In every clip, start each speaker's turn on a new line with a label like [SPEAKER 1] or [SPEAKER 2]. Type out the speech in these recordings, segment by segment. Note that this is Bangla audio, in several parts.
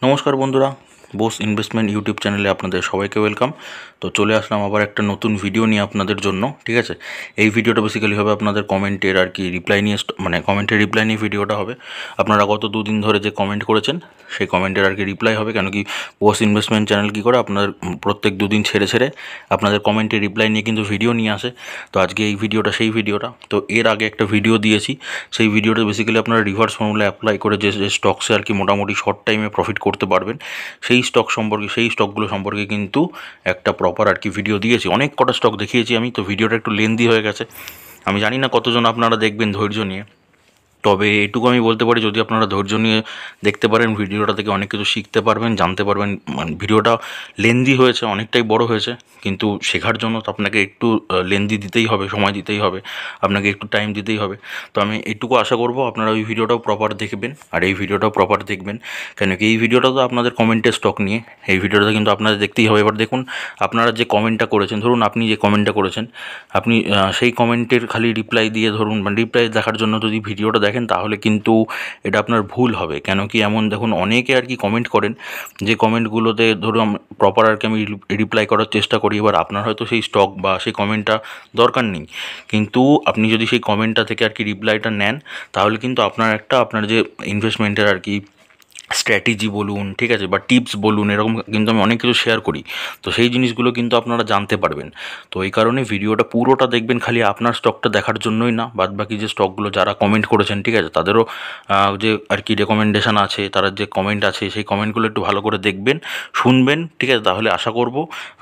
[SPEAKER 1] নমস্কার বন্ধুরা, বোস ইনভেস্টমেন্ট ইউটিউব চ্যানেলে আপনাদের সবাইকে ওয়েলকাম। তো চলে আসলাম আবার একটা নতুন ভিডিও নিয়ে আপনাদের জন্য। ঠিক আছে, এই ভিডিওটা বেসিক্যালি হবে আপনাদের কমেন্টের আর কি রিপ্লাই নিয়ে, মানে কমেন্টের রিপ্লাই নিয়ে ভিডিওটা হবে। আপনারা গত দুদিন ধরে যে কমেন্ট করেছেন সেই কমেন্টের আর কি রিপ্লাই হবে। কেন কি বোস ইনভেস্টমেন্ট চ্যানেল কী করে আপনাদের প্রত্যেক দুদিন ছেড়ে ছেড়ে আপনাদের কমেন্টের রিপ্লাই নিয়ে কিন্তু ভিডিও নিয়ে আসে। তো আজকে এই ভিডিওটা সেই ভিডিওটা। তো এর আগে একটা ভিডিও দিয়েছি, সেই ভিডিওটা বেসিক্যালি আপনারা রিভার্স ফর্মুলা অ্যাপ্লাই করে যে স্টকসে আর কি মোটামুটি শর্ট টাইমে প্রফিট করতে পারবেন সেই স্টকগুলো সম্পর্কে কিন্তু একটা প্রপার আর কি ভিডিও দিয়েছি। অনেক কটা স্টক দেখিয়েছি আমি, তো ভিডিওটা একটু লেন্দি হয়ে গেছে। আমি জানি না কতজন আপনারা দেখবেন ধৈর্য নিয়ে, তবে এটুকু আমি বলতে পারি, যদি আপনারা ধৈর্য নিয়ে দেখতে পারেন ভিডিওটা থেকে অনেক কিছু শিখতে পারবেন, জানতে পারবেন। মানে ভিডিওটা লেন্দি হয়েছে, অনেকটাই বড় হয়েছে, কিন্তু শেখার জন্য তো আপনাকে একটু লেন্দি দিতেই হবে, সময় দিতেই হবে, আপনাকে একটু টাইম দিতেই হবে। তো আমি এইটুকু আশা করব আপনারা ওই ভিডিওটাও প্রপার দেখবেন আর এই ভিডিওটাও প্রপার দেখবেন। কেন কি এই ভিডিওটা তো আপনাদের কমেন্টের স্টক নিয়ে, এই ভিডিওটা কিন্তু আপনাদের দেখতেই হবে। এবার দেখুন, আপনারা যে কমেন্টটা করেছেন, ধরুন আপনি যে কমেন্টটা করেছেন, আপনি সেই কমেন্টের খালি রিপ্লাই দিয়ে ধরুন, মানে রিপ্লাই দেখার জন্য যদি ভিডিওটা দেখেন তাহলে কিন্তু এটা আপনার ভুল হবে। কেন কি এমন দেখুন, অনেকে আর কি কমেন্ট করেন যে কমেন্টগুলোতে ধরুন প্রপার আর কি আমি রিপ্লাই করার চেষ্টা করি। এবার আপনার হয়তো সেই স্টক বা সেই কমেন্টটা দরকার নেই, কিন্তু আপনি যদি সেই কমেন্টটা থেকে আর কি রিপ্লাইটা নেন তাহলে কিন্তু আপনার যে ইনভেস্টমেন্টের আর কি স্ট্র্যাটেজি বলুন, ঠিক আছে, বা টিপস বলুন, এরকম কিন্তু আমি অনেক কিছু শেয়ার করি। তো সেই জিনিসগুলো কিন্তু আপনারা জানতে পারবেন। তো এই কারণে ভিডিওটা পুরোটা দেখবেন, খালি আপনার স্টকটা দেখার জন্যই না, বাদ বাকি যে স্টকগুলো যারা কমেন্ট করেছেন, ঠিক আছে, তাদেরও যে আর কি রেকমেন্ডেশন আছে, তারা যে কমেন্ট আছে সেই কমেন্টগুলো একটু ভালো করে দেখবেন, শুনবেন, ঠিক আছে। তাহলে আশা করব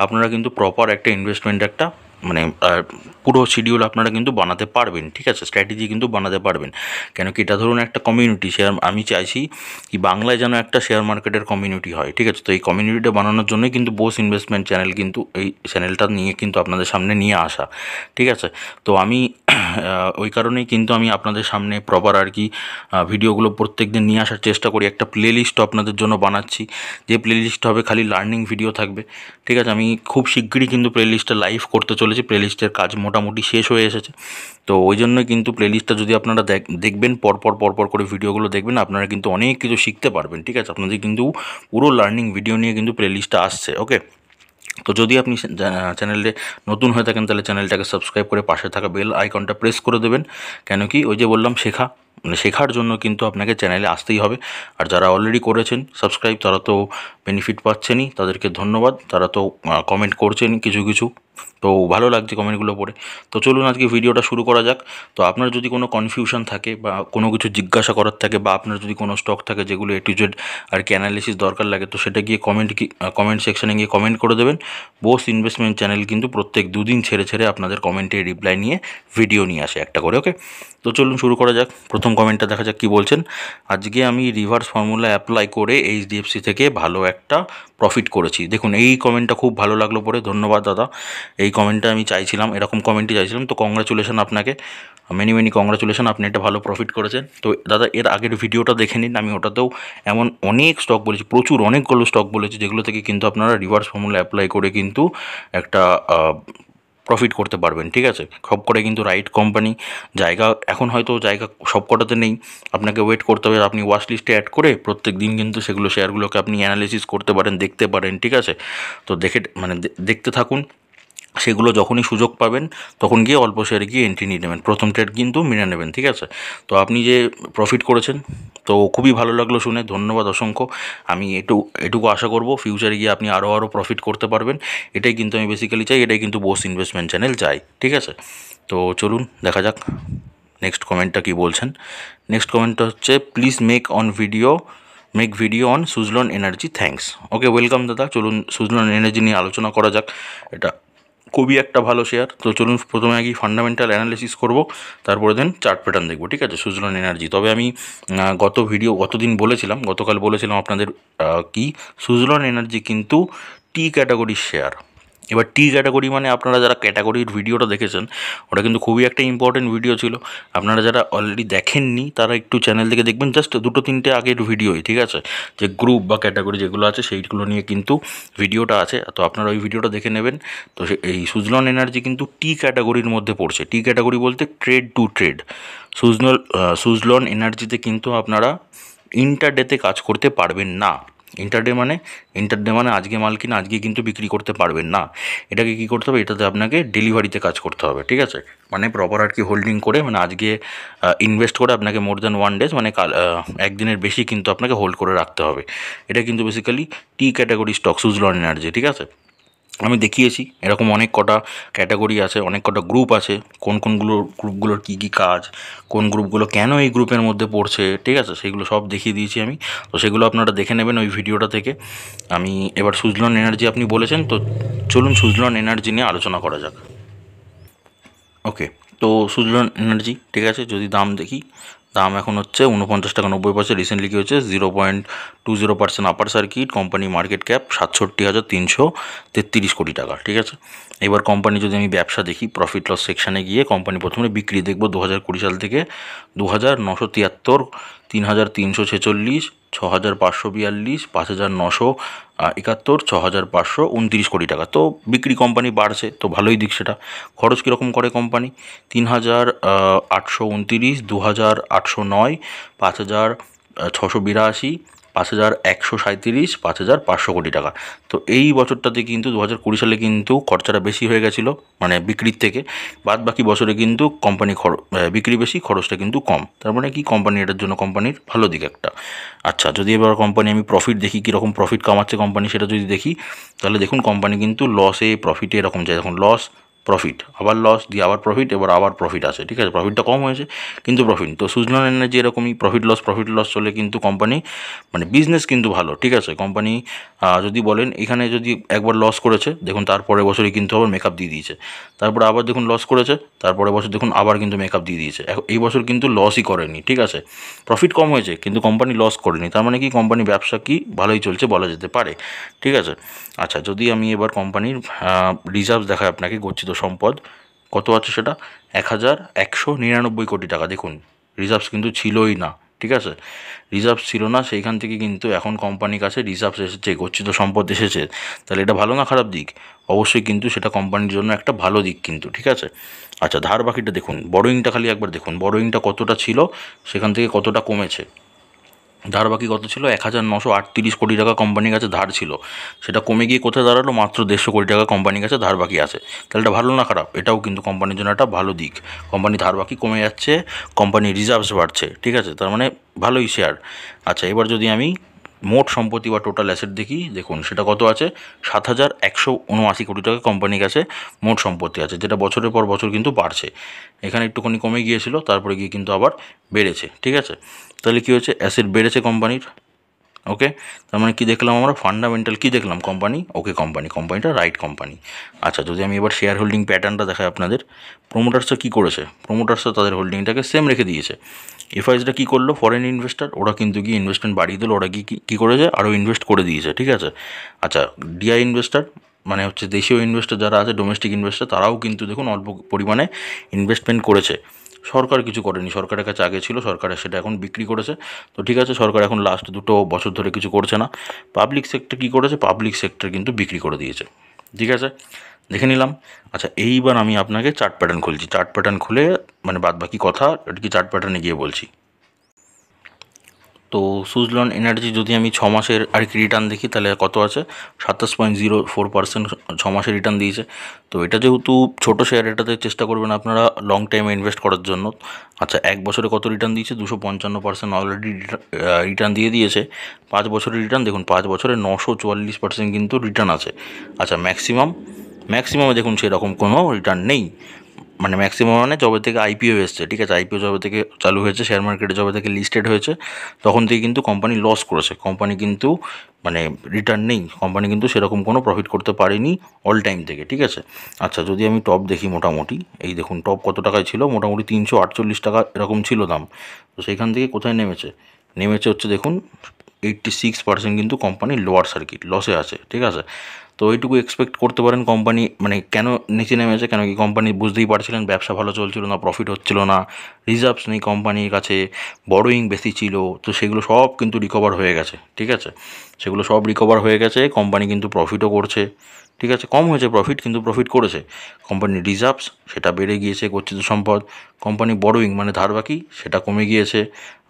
[SPEAKER 1] আপনারা কিন্তু প্রপার একটা ইনভেস্টমেন্ট মানে পুরো শিডিউল আপনারা কিন্তু বানাতে পারবেন, ঠিক আছে, স্ট্র্যাটেজি কিন্তু বানাতে পারবেন। কেন কি এটা ধরুন একটা কমিউনিটি শেয়ার, আমি চাইছি কি বাংলায় যেন একটা শেয়ার মার্কেটের কমিউনিটি হয়, ঠিক আছে। তো এই কমিউনিটিটা বানানোর জন্যই কিন্তু বোস ইনভেস্টমেন্ট চ্যানেল, কিন্তু এই চ্যানেলটা নিয়ে কিন্তু আপনাদের সামনে নিয়ে আসা, ঠিক আছে। তো আমি ওই কারণেই কিন্তু আমি আপনাদের সামনে প্রপার আর কি ভিডিওগুলো প্রত্যেক দিন নিয়ে আসার চেষ্টা করি। একটা প্লেলিস্ট আপনাদের জন্য বানাচ্ছি, যে প্লেলিস্ট হবে খালি লার্নিং ভিডিও থাকবে, ঠিক আছে। আমি খুব শিগগিরই কিন্তু প্লেলিস্টটা লাইভ করতে চলেছি, প্লেলিস্টের কাজ মোটামুটি শেষ হয়ে এসেছে। তো ওই জন্যই কিন্তু প্লেলিস্টটা যদি আপনারা দেখবেন, পরপর করে ভিডিওগুলো দেখবেন, আপনারা কিন্তু অনেক কিছু শিখতে পারবেন, ঠিক আছে। আপনাদের কিন্তু পুরো লার্নিং ভিডিও নিয়ে কিন্তু প্লেলিস্টটা আসছে, ওকে। তো যদি আপনি চ্যানেলে নতুন হয়ে থাকেন তাহলে চ্যানেলটাকে সাবস্ক্রাইব করে পাশে থাকা বেল আইকনটা প্রেস করে দেবেন। কেন কি ওই যে বললাম, শেখার জন্য কিন্তু আপনাকে চ্যানেলে আসতেই হবে। আর যারা অলরেডি করেছেন সাবস্ক্রাইব, তারা তো বেনিফিট পাচ্ছেনই, তাদেরকে ধন্যবাদ। তারা তো কমেন্ট করছেন কিছু কিছু, তো ভালো লাগছে কমেন্টগুলো পড়ে। তো চলুন আজকে ভিডিওটা শুরু করা যাক। তো আপনার যদি কোনো কনফিউশন থাকে বা কোনো কিছু জিজ্ঞাসা করার থাকে, বা আপনার যদি কোনো স্টক থাকে যেগুলো এ টু জেড আর কি অ্যানালিসিস দরকার লাগে, তো সেটা গিয়ে কমেন্ট সেকশানে গিয়ে কমেন্ট করে দেবেন। বোস ইনভেস্টমেন্ট চ্যানেল কিন্তু প্রত্যেক দুদিন ছেড়ে ছেড়ে আপনাদের কমেন্টের রিপ্লাই নিয়ে ভিডিও নিয়ে আসে একটা করে, ওকে। তো চলুন শুরু করা যাক। প্রথম কমেন্টটা দেখা যাক কী বলছেন। আজকে আমি রিভার্স ফর্মুলা অ্যাপ্লাই করে এইচডিএফসি থেকে ভালো একটা প্রফিট করেছি। দেখুন এই কমেন্টটা খুব ভালো লাগলো পড়ে, ধন্যবাদ দাদা। এই কমেন্টটা আমি চাইছিলাম, এরকম কমেন্টই চাইছিলাম। তো কংগ্রাচুলেশন আপনাকে, মেনি কংগ্রাচুলেশন, আপনি একটা ভালো প্রফিট করেছেন। তো দাদা এর আগের ভিডিওটা দেখে নিন, আমি ওটাতেও এমন অনেক স্টক বলেছি, প্রচুর অনেকগুলো স্টক বলেছি, যেগুলো থেকে কিন্তু আপনারা রিভার্স ফর্মুলা অ্যাপ্লাই করে কিন্তু একটা প্রফিট করতে পারবেন, ঠিক আছে। সব করে কিন্তু রাইট কোম্পানি, এখন হয়তো জায়গা সব কটাতে নেই, আপনাকে ওয়েট করতে হবে। আপনি ওয়াচ লিস্টে অ্যাড করে প্রত্যেক দিন কিন্তু শেয়ারগুলোকে আপনি অ্যানালিসিস করতে পারেন, দেখতে পারেন, ঠিক আছে। তো দেখতে থাকুন, সেগুলো যখনই সুযোগ পাবেন তখন গিয়ে অল্প শেয়ারে গিয়ে এন্ট্রি নিয়ে নেবেন, প্রথম ট্রেড কিন্তু মেনে নেবেন, ঠিক আছে। তো আপনি যে প্রফিট করেছেন, তো খুবই ভালো লাগলো শুনে, ধন্যবাদ অসংখ্য। আমি এটুকু আশা করব ফিউচারে গিয়ে আপনি আরও প্রফিট করতে পারবেন। এটাই কিন্তু আমি বেসিক্যালি চাই, এটাই কিন্তু বোস ইনভেস্টমেন্ট চ্যানেল চাই, ঠিক আছে। তো চলুন দেখা যাক নেক্সট কমেন্টটা কী বলছেন। নেক্সট কমেন্টটা হচ্ছে, please make video on Suzlon energy, thanks. Okay, welcome দাদা। চলুন সুজলন এনার্জি নিয়ে আলোচনা করা যাক। এটা খুবই একটা ভালো শেয়ার। তো চলুন প্রথমে আগে ফান্ডামেন্টাল অ্যানালিসিস করব, তারপরে দেন চার্ট প্যাটার্ন দেখব, ঠিক আছে, সুজলন এনার্জি। তবে আমি গতকাল বলেছিলাম আপনাদের কি সুজলন এনার্জি কিন্তু টি ক্যাটাগরির শেয়ার। এবার টি ক্যাটাগরি মানে আপনারা যারা ক্যাটাগরির ভিডিওটা দেখেছেন, ওটা কিন্তু খুবই একটা ইম্পর্টেন্ট ভিডিও ছিল। আপনারা যারা অলরেডি দেখেননি তারা একটু চ্যানেল থেকে দেখবেন, জাস্ট 2-3টে আগের ভিডিওই, ঠিক আছে, যে গ্রুপ বা ক্যাটাগরি যেগুলো আছে সেইগুলো নিয়ে কিন্তু ভিডিওটা আছে। তো আপনারা ওই ভিডিওটা দেখে নেবেন। তো এই সুজলন এনার্জি কিন্তু টি ক্যাটাগরির মধ্যে পড়ছে। টি ক্যাটাগরি বলতে ট্রেড টু ট্রেড। সুজলন এনার্জিতে কিন্তু আপনারা ইন্টারডেতে কাজ করতে পারবেন না, ইন্টারডে মানে আজকে মাল কিনে আজকে কিন্তু বিক্রি করতে পারবেন না, এটাকে কী করতে হবে, এটাতে আপনাকে ডেলিভারিতে কাজ করতে হবে, ঠিক আছে। মানে প্রপার আর কি হোল্ডিং করে, মানে আজকে ইনভেস্ট করে আপনাকে মোর দ্যান 1 ডেজ মানে কাল একদিনের বেশি কিন্তু আপনাকে হোল্ড করে রাখতে হবে। এটা কিন্তু বেসিক্যালি টি ক্যাটাগরি স্টক সুজলন এনার্জি, ঠিক আছে। আমি দেখিয়েছি এরকম অনেক কটা ক্যাটাগরি আছে, অনেক কটা গ্রুপ আছে, কোন গ্রুপগুলোর কী কী কাজ, কোন গ্রুপগুলো কেন এই গ্রুপের মধ্যে পড়ছে, ঠিক আছে, সেগুলো সব দেখিয়ে দিয়েছি আমি। তো সেগুলো আপনারা দেখে নেবেন ওই ভিডিওটা থেকে। আমি এবার সুজলন এনার্জি আপনি বলেছেন, তো চলুন সুজলন এনার্জি নিয়ে আলোচনা করা যাক। ওকে, তো সুজলন এনার্জি, ঠিক আছে, যদি দাম দেখি, দাম এখন হচ্ছে 49 টাকা 90 পয়সা। রিসেন্টলি কী হচ্ছে 0.20% upper circuit, company market cap 67,333 কোটি টাকা, ঠিক আছে। এবার কোম্পানি যদি আমি ব্যবসা দেখি, প্রফিট লস সেকশানে গিয়ে কোম্পানি প্রথমে বিক্রি দেখব 2020 সাল থেকে 2,973, 3,346, 6,542, 5,971, 6,529 কোটি টাকা। তো বিক্রি কোম্পানি বাড়ছে, তো ভালোই দিক সেটা। খরচ কীরকম করে কোম্পানি, 3,829, 2,809, 5,682, 5,137, 5,500 কোটি টাকা। তো এই বছরটাতে কিন্তু 2020 সালে কিন্তু খরচাটা বেশি হয়ে গেছিলো, মানে বিক্রির থেকে। বাদ বাকি বছরে কিন্তু কোম্পানি বিক্রি বেশি, খরচটা কিন্তু কম। তার মানে কি, কোম্পানি এটার জন্য কোম্পানির ভালো দিক একটা। আচ্ছা, যদি এবার কোম্পানি আমি প্রফিট দেখি, কীরকম প্রফিট কামাচ্ছে কোম্পানি সেটা যদি দেখি, তাহলে দেখুন কোম্পানি কিন্তু লসে প্রফিটে এরকম যায়, দেখুন লস প্রফিট, আবার লস দিয়ে আবার প্রফিট, এবার আবার প্রফিট আছে, ঠিক আছে। প্রফিটটা কম হয়েছে কিন্তু প্রফিট। তো সুজলন এনার্জি এরকমই প্রফিট লস চলে কিন্তু কোম্পানি, মানে বিজনেস কিন্তু ভালো, ঠিক আছে। কোম্পানি যদি বলেন এখানে যদি একবার লস করেছে, দেখুন তারপরে বছরই কিন্তু আবার মেকআপ দিয়ে দিয়েছে, তারপরে আবার দেখুন লস করেছে, তারপরে বছর দেখুন আবার কিন্তু মেকআপ দিয়ে দিয়েছে। এই বছর কিন্তু লসই করেনি, ঠিক আছে। প্রফিট কম হয়েছে কিন্তু কোম্পানি লস করেনি, তার মানে কি কোম্পানি ব্যবসা কি ভালোই চলছে বলা যেতে পারে, ঠিক আছে। আচ্ছা, যদি আমি এবার কোম্পানির রিজার্ভ দেখাই আপনাকে, গচ্ছিত সম্পদ কত আছে সেটা 1,199 কোটি টাকা। দেখুন রিজার্ভস কিন্তু ছিলই না, ঠিক আছে। রিজার্ভ ছিল না, সেইখান থেকে কিন্তু এখন কোম্পানির কাছে রিজার্ভস এসেছে, গচ্ছিত সম্পদ এসেছে। তাহলে এটা ভালো না খারাপ দিক? অবশ্যই কিন্তু সেটা কোম্পানির জন্য একটা ভালো দিক কিন্তু, ঠিক আছে। আচ্ছা, ধার বাকিটা দেখুন, বড়োইংটা খালি একবার দেখুন, বড়োইংটা কতটা ছিল, সেখান থেকে কতটা কমেছে। ধার বাকি কত ছিল, 1,938 কোটি টাকা কোম্পানির কাছে ধার ছিল, সেটা কমে গিয়ে কোথায় দাঁড়ালো, মাত্র 150 কোটি টাকা কোম্পানির কাছে ধার বাকি আছে। তাহলে এটা ভালো না খারাপ? এটাও কিন্তু কোম্পানির জন্য একটা ভালো দিক। কোম্পানি ধার বাকি কমে যাচ্ছে, কোম্পানির রিজার্ভস বাড়ছে, ঠিক আছে, তার মানে ভালোই শেয়ার। আচ্ছা, এবার যদি আমি মোট সম্পত্তি বা টোটাল অ্যাসেট দেখি, দেখুন সেটা কত আছে, 7,179 কোটি টাকা কোম্পানির কাছে মোট সম্পত্তি আছে, যেটা বছরের পর বছর কিন্তু বাড়ছে। এখানে একটুখানি কমে গিয়েছিল, তারপরে গিয়ে কিন্তু আবার বেড়েছে, ঠিক আছে। তাহলে কী হয়েছে, অ্যাসেট বেড়েছে কোম্পানির। ওকে, তার মানে কী দেখলাম আমরা, ফান্ডামেন্টাল কী দেখলাম, কোম্পানি ওকে, কোম্পানিটা রাইট কোম্পানি। আচ্ছা, যদি আমি এবার শেয়ার হোল্ডিং প্যাটার্নটা দেখাই আপনাদের, প্রোমোটার্সরা কী করেছে, প্রোমোটার্সরা তাদের হোল্ডিংটাকে সেম রেখে দিয়েছে। এফআইসটা কী করলো, ফরেন ইনভেস্টার, ওরা কিন্তু গিয়ে ইনভেস্টমেন্ট বাড়িয়ে দিল, ওরা কী করেছে, আরও ইনভেস্ট করে দিয়েছে, ঠিক আছে। আচ্ছা, ডিআই ইনভেস্টার মানে হচ্ছে দেশীয় ইনভেস্টার যারা আছে, ডোমেস্টিক ইনভেস্টার, তারাও কিন্তু দেখুন অল্প পরিমাণে ইনভেস্টমেন্ট করেছে। সরকার কিছু করেনি, সরকারের কাছে আগে ছিল, সরকারের সেটা এখন বিক্রি করেছে। তো ঠিক আছে, সরকার এখন লাস্ট 2 বছর ধরে কিছু করছে না। পাবলিক সেক্টর কী করেছে, পাবলিক সেক্টর কিন্তু বিক্রি করে দিয়েছে, ঠিক আছে, দেখে নিলাম। আচ্ছা, এইবার আমি আপনাকে চার্ট প্যাটার্ন খুলছি, চার্ট প্যাটার্ন খুলে মানে বাদ বাকি কথা এটা কি চার্ট প্যাটার্নে গিয়ে বলছি। তো সুজলন এনার্জি যদি আমি 6 মাসের আর কি রিটার্ন দেখি, তাহলে কত আছে, 27.04% 6 মাসের রিটার্ন দিয়েছে। তো এটা যেহেতু ছোটো শেয়ার, এটাতে চেষ্টা করবেন আপনারা লং টাইমে ইনভেস্ট করার জন্য। আচ্ছা, 1 বছরে কত রিটার্ন দিয়েছে, 255% অলরেডি রিটার্ন দিয়ে দিয়েছে। 5 বছরের রিটার্ন দেখুন, 5 বছরে 944% কিন্তু রিটার্ন আছে। আচ্ছা, ম্যাক্সিমামে দেখুন সেরকম কোনো রিটার্ন নেই, মানে ম্যাক্সিমাম মানে যবে থেকে আইপিও এসছে, ঠিক আছে, আইপিও যবে থেকে চালু হয়েছে, শেয়ার মার্কেটে যবে থেকে লিস্টেড হয়েছে, তখন থেকে কিন্তু কোম্পানি লস করেছে, কোম্পানি কিন্তু মানে রিটার্ন নেই, কোম্পানি কিন্তু সেরকম কোনো প্রফিট করতে পারেনি অল টাইম থেকে, ঠিক আছে। আচ্ছা, যদি আমি টপ দেখি, মোটামুটি এই দেখুন টপ কত টাকায় ছিল, মোটামুটি 348 টাকা এরকম ছিল দাম। তো সেইখান থেকে কোথায় নেমেছে হচ্ছে দেখুন 86% কিন্তু কোম্পানি লোয়ার সার্কিট লসে আছে, ঠিক আছে। তো ওইটুকু এক্সপেক্ট করতে পারেন কোম্পানি, মানে কেন নিচে নেমেছে, কেন কি কোম্পানি বুঝতেই পারছিলেন ব্যবসা ভালো চলছিল না, প্রফিট হচ্ছিল না, রিজার্ভস নেই কোম্পানির কাছে, বড়োইং বেশি ছিল, তো সেগুলো সব কিন্তু রিকভার হয়ে গেছে, ঠিক আছে, সেগুলো সব রিকভার হয়ে গেছে, কোম্পানি কিন্তু প্রফিটও করছে, ঠিক আছে, কম হয়েছে প্রফিট কিন্তু প্রফিট করেছে। কোম্পানির রিজার্ভস সেটা বেড়ে গিয়েছে, গচ্ছিত সম্পদ, কোম্পানি বড়োইং মানে ধার বাকি সেটা কমে গিয়েছে।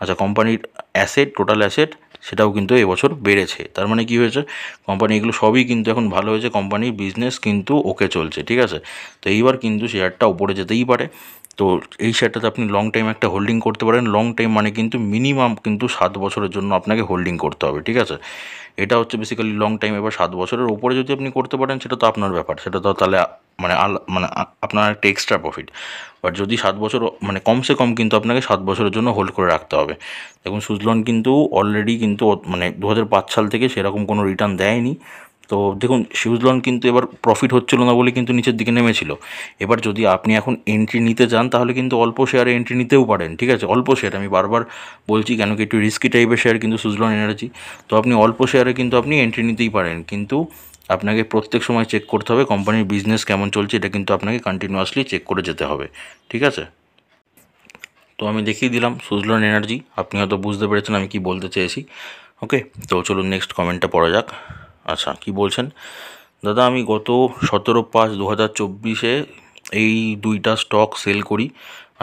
[SPEAKER 1] আচ্ছা, কোম্পানির অ্যাসেট, টোটাল অ্যাসেট সেটাও কিন্তু এবছর বেড়েছে। তার মানে কি হয়েছে, কোম্পানি এগুলো সবই কিন্তু এখন ভালো হয়েছে, কোম্পানির বিজনেস কিন্তু ওকে চলছে, ঠিক আছে। তো এইবার কিন্তু শেয়ারটা উপরে যেতেই পারে। তো এই শেয়ারটাতে আপনি লং টাইম একটা হোল্ডিং করতে পারেন। লং টাইম মানে কিন্তু মিনিমাম কিন্তু 7 বছরের জন্য আপনাকে হোল্ডিং করতে হবে, ঠিক আছে। এটা হচ্ছে বেসিক্যালি লং টাইম। এবার 7 বছরের ওপরে যদি আপনি করতে পারেন সেটা তো আপনার ব্যাপার, সেটা তো তাহলে আপনার একটা এক্সট্রা প্রফিট। বাট যদি 7 বছর মানে কমসে কম কিন্তু আপনাকে 7 বছরের জন্য হোল্ড করে রাখতে হবে। দেখুন সুজলন কিন্তু অলরেডি কিন্তু মানে 2005 সাল থেকে সেরকম কোনো রিটার্ন দেয়নি। তো দেখুন সুজলন কিন্তু এবার প্রফিট হচ্ছিল না বলে কিন্তু নিচের দিকে নেমেছিল। এবার যদি আপনি এখন এন্ট্রি নিতে যান তাহলে কিন্তু অল্প শেয়ারে এন্ট্রি নিতেও পারেন, ঠিক আছে। অল্প শেয়ার আমি বারবার বলছি, কেন কি একটু রিস্কি টাইপের শেয়ার কিন্তু সুজলন এনার্জি। তো আপনি অল্প শেয়ারে কিন্তু আপনি এন্ট্রি নিতেই পারেন, কিন্তু আপনাকে প্রত্যেক সময় চেক করতে হবে কোম্পানির বিজনেস কেমন চলছে, এটা কিন্তু আপনাকে কন্টিনিউয়াসলি চেক করে যেতে হবে, ঠিক আছে। তো আমি দেখিয়ে দিলাম সুজলন এনার্জি, আপনি হয়তো বুঝতে পেরেছেন আমি কি বলতে চেয়েছি। ওকে, তো চলুন নেক্সট কমেন্টটা পড়া যাক। আচ্ছা, কি বলছেন, দাদা আমি গত 17/5/2024 এই দুইটা স্টক সেল করি।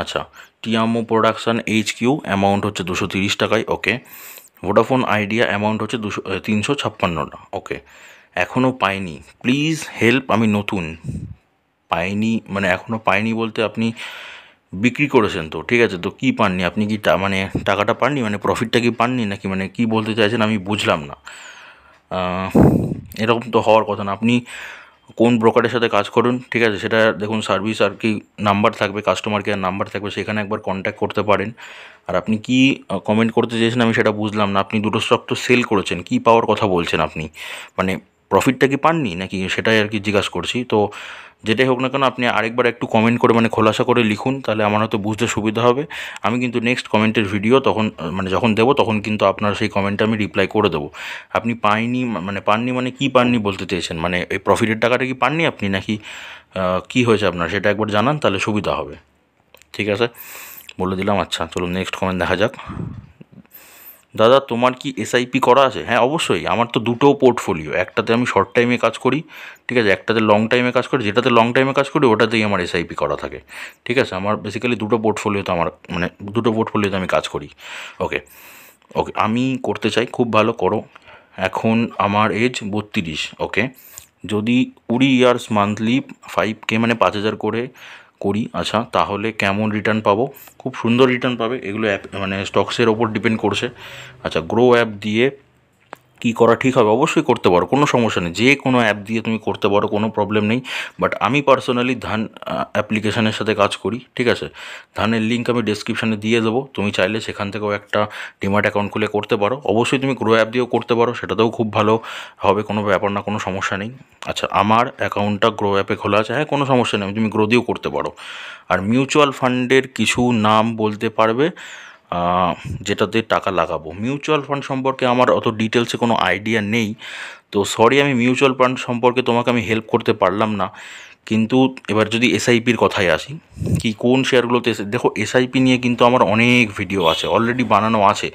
[SPEAKER 1] আচ্ছা, টিয়ামো প্রোডাকশান HQ অ্যামাউন্ট হচ্ছে 230 টাকায়। ওকে, ভোডাফোন আইডিয়া অ্যামাউন্ট হচ্ছে 356 ওকে, এখনও পাইনি, প্লিজ হেল্প, আমি নতুন। পাইনি মানে এখনও পাইনি বলতে আপনি বিক্রি করেছেন তো, ঠিক আছে। তো কী পাননি আপনি, কি মানে টাকাটা পাননি, মানে প্রফিটটা কি পাননি নাকি, মানে কি বলতে চাইছেন আমি বুঝলাম না। এরকম তো হওয়ার কথা না। আপনি কোন ব্রোকারের সাথে কাজ করুন, ঠিক আছে, সেটা দেখুন সার্ভিস আর কি নাম্বার থাকবে, কাস্টমার কেয়ার নাম্বার থাকবে, সেখানে একবার কন্ট্যাক্ট করতে পারেন। আর আপনি কি কমেন্ট করতে চেয়েছেন আমি সেটা বুঝলাম না। আপনি দুটো স্টক তো সেল করেছেন, কি পাওয়ার কথা বলছেন আপনি, মানে প্রফিটটা কি পাননি নাকি, সেটাই আর কি জিজ্ঞাসা করছি। তো যেটাই হোক না কেন আপনি আরেকবার একটু কমেন্ট করে মানে খোলাসা করে লিখুন, তাহলে আমার হয়তো বুঝতে সুবিধা হবে। আমি কিন্তু নেক্সট কমেন্টের ভিডিও তখন মানে যখন দেবো তখন কিন্তু আপনার সেই কমেন্টটা আমি রিপ্লাই করে দেবো। আপনি পাননি মানে কি পাননি বলতে চেয়েছেন, মানে এই প্রফিটের টাকাটা কি পাননি আপনি নাকি কি হয়েছে আপনার, সেটা একবার জানান তাহলে সুবিধা হবে, ঠিক আছে, বলে দিলাম। আচ্ছা চলুন নেক্সট কমেন্ট দেখা যাক। দাদা তোমার কি SIP করা আছে? হ্যাঁ অবশ্যই, আমার তো দুটো পোর্টফোলিও, একটাতে আমি শর্ট টাইমে কাজ করি, ঠিক আছে, একটাতে লং টাইমে কাজ করি। যেটাতে লং টাইমে কাজ করি ওটাতেই আমার SIP করা থাকে, ঠিক আছে। আমার বেসিক্যালি দুটো পোর্টফোলিওতে আমার মানে দুটো পোর্টফোলিওতে আমি কাজ করি। ওকে ওকে, আমি করতে চাই, খুব ভালো করো। এখন আমার এজ 32। ওকে, যদি 20 ইয়ার্স মান্থলি 5K মানে 5,000 করে করি, আচ্ছা তাহলে কেমন রিটার্ন পাবো? খুব সুন্দর রিটার্ন পাবে, এগুলো অ্যাপ মানে স্টকসের ওপর ডিপেন্ড করছে। আচ্ছা, গ্রো অ্যাপ দিয়ে কি করা ঠিক হবে? অবশ্যই করতে পারো, কোনো সমস্যা নেই, যে কোনো অ্যাপ দিয়ে তুমি করতে পারো, কোনো প্রবলেম নেই। বাট আমি পার্সোনালি ধান অ্যাপ্লিকেশানের সাথে কাজ করি, ঠিক আছে। ধানের লিঙ্ক আমি ডেসক্রিপশানে দিয়ে দেবো, তুমি চাইলে সেখান থেকেও একটা ডিম্যাট অ্যাকাউন্ট খুলে করতে পারো। অবশ্যই তুমি গ্রো অ্যাপ দিয়েও করতে পারো, সেটাতেও খুব ভালো হবে, কোনো ব্যাপার না, কোনো সমস্যা নেই। আচ্ছা, আমার অ্যাকাউন্টটা গ্রো অ্যাপে খোলা আছে, হ্যাঁ কোনো সমস্যা নেই, তুমি গ্রো দিয়েও করতে পারো। আর মিউচুয়াল ফান্ডের কিছু নাম বলতে পারবে যেটাতে টাকা লাগাবো? মিউচুয়াল ফান্ড সম্পর্কে আমার অত ডিটেলসে কোনো আইডিয়া নেই, তো সরি আমি মিউচুয়াল ফান্ড সম্পর্কে তোমাকে আমি হেল্প করতে পারলাম না। কিন্তু এবার যদি SIPর কথায় আসি, কি কোন শেয়ারগুলোতে দেখো SIP নিয়ে কিন্তু আমার অনেক ভিডিও আছে, অলরেডি বানানো আছে।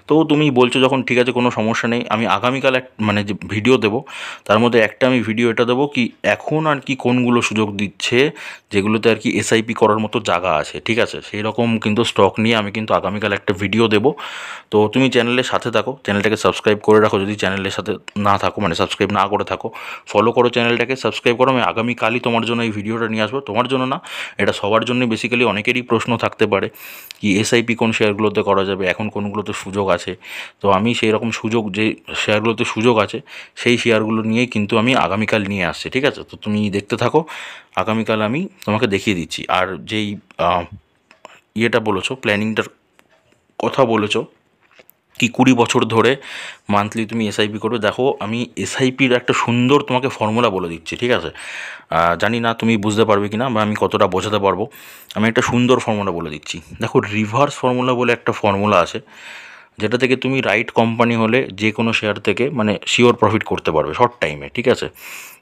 [SPEAKER 1] তো তুমি বলছো যখন, ঠিক আছে কোনো সমস্যা নেই, আমি আগামীকাল মানে যে ভিডিও দেবো তার মধ্যে একটা আমি ভিডিও এটা দেবো কি এখন আর কি কোনগুলো সুযোগ দিচ্ছে, যেগুলোতে আর কি SIP করার মতো জায়গা আছে, ঠিক আছে, সেই রকম কিন্তু স্টক নিয়ে আমি কিন্তু আগামীকাল একটা ভিডিও দেবো। তো তুমি চ্যানেলের সাথে থাকো, চ্যানেলটাকে সাবস্ক্রাইব করে রাখো, যদি চ্যানেলের সাথে না থাকো মানে সাবস্ক্রাইব না করে থাকো, ফলো করো চ্যানেলটাকে, সাবস্ক্রাইব করো। আমি আগামীকালই তোমার জন্য এই ভিডিওটা নিয়ে আসবো, তোমার জন্য না, এটা সবার জন্য, বেসিক্যালি অনেকেরই প্রশ্ন থাকতে পারে কি SIP কোন শেয়ারগুলোতে করা যাবে, এখন কোনগুলোতে সুযোগ আছে। তো আমি সেই রকম সুযোগ, যে শেয়ারগুলোতে সুযোগ আছে সেই শেয়ারগুলো নিয়েই কিন্তু আমি আগামীকাল নিয়ে আসছি, ঠিক আছে। তো তুমি দেখতে থাকো, আগামীকাল আমি তোমাকে দেখিয়ে দিচ্ছি। আর যেই ইয়েটা বলেছো, প্ল্যানিংটার কথা বলেছো কি 20 বছর ধরে মান্থলি তুমি SIP করবে, দেখো আমি SIPর একটা সুন্দর তোমাকে ফর্মুলা বলে দিচ্ছি, ঠিক আছে। জানি না তুমি বুঝতে পারবে কি না বা আমি কতটা বোঝাতে পারবো। আমি একটা সুন্দর ফর্মুলা বলে দিচ্ছি, দেখো রিভার্স ফর্মুলা বলে একটা ফর্মুলা আছে, যেটা থেকে তুমি রাইট কোম্পানি হলে যে কোনো শেয়ার থেকে মানে শিওর প্রফিট করতে পারবে শর্ট টাইমে, ঠিক আছে।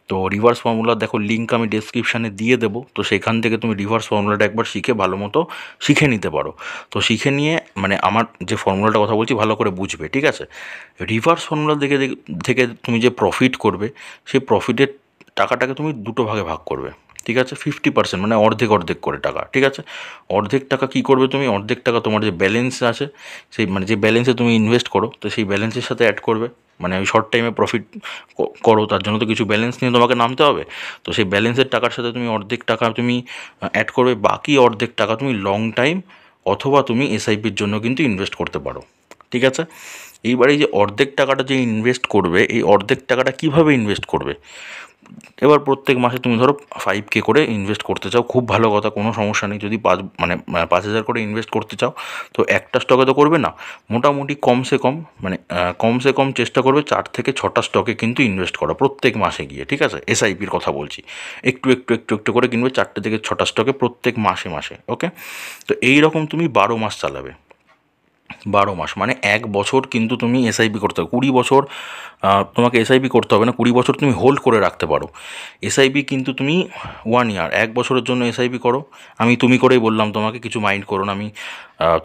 [SPEAKER 1] তো রিভার্স ফর্মুলা দেখো লিঙ্ক আমি ডেসক্রিপশানে দিয়ে দেবো, তো সেখান থেকে তুমি রিভার্স ফর্মুলাটা একবার শিখে ভালো মতো শিখে নিতে পারো। তো শিখে নিয়ে মানে আমার যে ফর্মুলাটার কথা বলছি ভালো করে বুঝবে, ঠিক আছে। রিভার্স ফর্মুলা থেকে তুমি যে প্রফিট করবে সেই প্রফিটের টাকাটাকে তুমি দুটো ভাগে ভাগ করবে। ঠিক আছে, 50% মানে অর্ধেক অর্ধেক করে টাকা। ঠিক আছে, অর্ধেক টাকা কী করবে তুমি, অর্ধেক টাকা তোমার যে ব্যালেন্স আছে সেই মানে যে ব্যালেন্সে তুমি ইনভেস্ট করো তো সেই ব্যালেন্সের সাথে অ্যাড করবে। মানে ওই শর্ট টাইমে প্রফিট করো তার জন্য তো কিছু ব্যালেন্স নিয়ে তোমাকে নামতে হবে। তো সেই ব্যালেন্সের টাকার সাথে তুমি অর্ধেক টাকা তুমি অ্যাড করবে, বাকি অর্ধেক টাকা তুমি লং টাইম অথবা তুমি এসআইপির জন্য কিন্তু ইনভেস্ট করতে পারো। ঠিক আছে, এইবার এই যে অর্ধেক টাকাটা যে ইনভেস্ট করবে, এই অর্ধেক টাকাটা কীভাবে ইনভেস্ট করবে, এবার প্রত্যেক মাসে তুমি ধরো 5K করে ইনভেস্ট করতে চাও, খুব ভালো কথা, কোনো সমস্যা নেই। যদি 5,000 করে ইনভেস্ট করতে চাও তো একটা স্টকে তো করবে না, মোটামুটি কমসে কম চেষ্টা করবে 4 থেকে 6টা স্টকে কিন্তু ইনভেস্ট করা প্রত্যেক মাসে গিয়ে। ঠিক আছে, এসআইপির কথা বলছি, একটু একটু একটু একটু করে কিনবে 4টে থেকে 6টা স্টকে প্রত্যেক মাসে মাসে। ওকে, তো এই রকম তুমি 12 মাস চালাবে। 12 মাস মানে 1 বছর কিন্তু তুমি এসআইপি করতে হবে। 20 বছর তোমাকে এসআইপি করতে হবে না, 20 বছর তুমি হোল্ড করে রাখতে পারো। এসআইপি কিন্তু তুমি 1 ইয়ার, 1 বছরের জন্য এসআইপি করো। আমি তুমি করেই বললাম, তোমাকে কিছু মাইন্ড করো না, আমি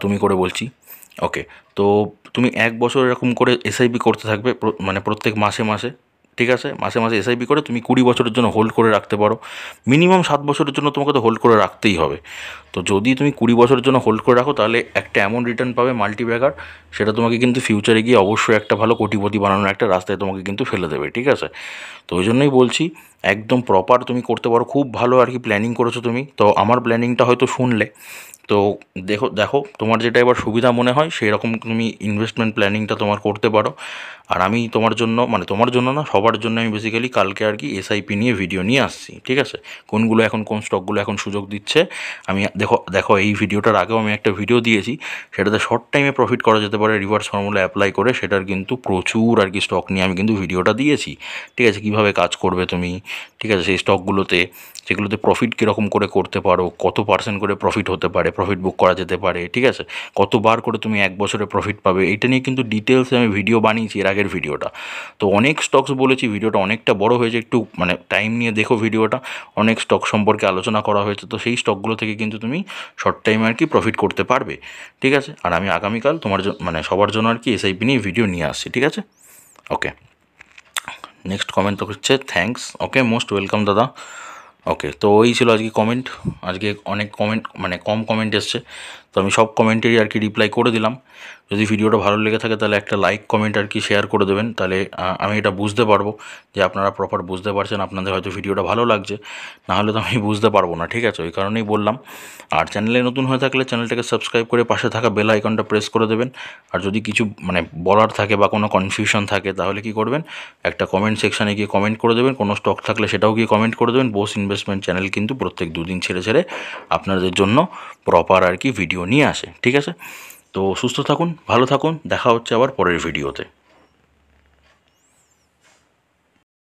[SPEAKER 1] তুমি করে বলছি। ওকে, তো তুমি 1 বছর এরকম করে এসআইপি করতে থাকবে, মানে প্রত্যেক মাসে মাসে। ঠিক আছে, মাসে মাসে এসআইপি করে তুমি 20 বছরের জন্য হোল্ড করে রাখতে পারো। মিনিমাম 7 বছরের জন্য তোমাকে তো হোল্ড করে রাখতেই হবে। তো যদি তুমি 20 বছরের জন্য হোল্ড করে রাখো তাহলে একটা এমন রিটার্ন পাবে মাল্টিব্যাগার, সেটা তোমাকে কিন্তু ফিউচারে গিয়ে অবশ্যই একটা ভালো কোটিপতি বানানোর একটা রাস্তায় তোমাকে কিন্তু ফেলে দেবে। ঠিক আছে, তো ওই জন্যই বলছি একদম প্রপার তুমি করতে পারো, খুব ভালো আর কি প্ল্যানিং করেছো তুমি। তো আমার প্ল্যানিংটা হয়তো শুনলে, তো দেখো দেখো তোমার যেটা এবার সুবিধা মনে হয় সেই রকম তুমি ইনভেস্টমেন্ট প্ল্যানিংটা তোমার করতে পারো। আর আমি তোমার জন্য, মানে তোমার জন্য না, সবার জন্য আমি বেসিক্যালি কালকে আর কি এসআইপি নিয়ে ভিডিও নিয়ে আসছি। ঠিক আছে, কোনগুলো এখন কোন স্টকগুলো এখন সুযোগ দিচ্ছে আমি দেখো দেখো এই ভিডিওটার আগেও আমি একটা ভিডিও দিয়েছি, সেটাতে শর্ট টাইমে প্রফিট করা যেতে পারে রিভার্স ফর্মুলা অ্যাপ্লাই করে, সেটার কিন্তু প্রচুর আর কি স্টক নিয়ে আমি কিন্তু ভিডিওটা দিয়েছি। ঠিক আছে, কীভাবে কাজ করবে তুমি, ঠিক আছে, সেই স্টকগুলোতে সেগুলোতে প্রফিট কীরকম করে করতে পারো, কত % করে প্রফিট হতে পারে, প্রফিট বুক করা যেতে পারে। ঠিক আছে, কতবার করে তুমি 1 বছরে প্রফিট পাবে, এইটা নিয়ে কিন্তু ডিটেলসে আমি ভিডিও বানিয়েছি এর আগের ভিডিওটা। তো অনেক স্টকস বলেছি, ভিডিওটা অনেকটা বড় হয়েছে, একটু মানে টাইম নিয়ে দেখো ভিডিওটা, অনেক স্টক সম্পর্কে আলোচনা করা হয়েছে। তো সেই স্টকগুলো থেকে কিন্তু তুমি শর্ট টাইমে আর কি প্রফিট করতে পারবে। ঠিক আছে, আর আমি আগামীকাল তোমার মানে সবার জন্য আর কি এসআইপি নিয়ে ভিডিও নিয়ে আসছি। ঠিক আছে, ওকে, নেক্সট কমেন্ট তো হচ্ছে থ্যাঙ্কস। ওকে, মোস্ট ওয়েলকাম দাদা। ওকে, তো ওই ছিল আজকে কমেন্ট। আজকে অনেক কমেন্ট, মানে কম কমেন্ট এসছে, তো আমি সব কমেন্টেরই আর কি রিপ্লাই করে দিলাম। যদি ভিডিওটা ভালো লেগে থাকে তাহলে একটা লাইক কমেন্ট আর কি শেয়ার করে দেবেন, তাহলে আমি এটা বুঝতে পারবো যে আপনারা প্রপার বুঝতে পারছেন, আপনাদের হয়তো ভিডিওটা ভালো লাগছে, নাহলে তো আমি বুঝতে পারবো না। ঠিক আছে, ওই কারণেই বললাম। আর চ্যানেলে নতুন হয়ে থাকলে চ্যানেলটাকে সাবস্ক্রাইব করে পাশে থাকা বেল আইকনটা প্রেস করে দেবেন। আর যদি কিছু মানে বলার থাকে বা কোনো কনফিউশন থাকে তাহলে কি করবেন, একটা কমেন্ট সেকশানে গিয়ে কমেন্ট করে দেবেন। কোনো স্টক থাকলে সেটাও গিয়ে কমেন্ট করে দেবেন। বোস ইনভেস্টমেন্ট চ্যানেল কিন্তু প্রত্যেক 2 দিন ছেড়ে ছেড়ে আপনাদের জন্য প্রপার আর কি ভিডিও নিয়ে আসে। ঠিক আছে, তো সুস্থ থাকুন, ভালো থাকুন, দেখা হচ্ছে আবার পরের ভিডিওতে।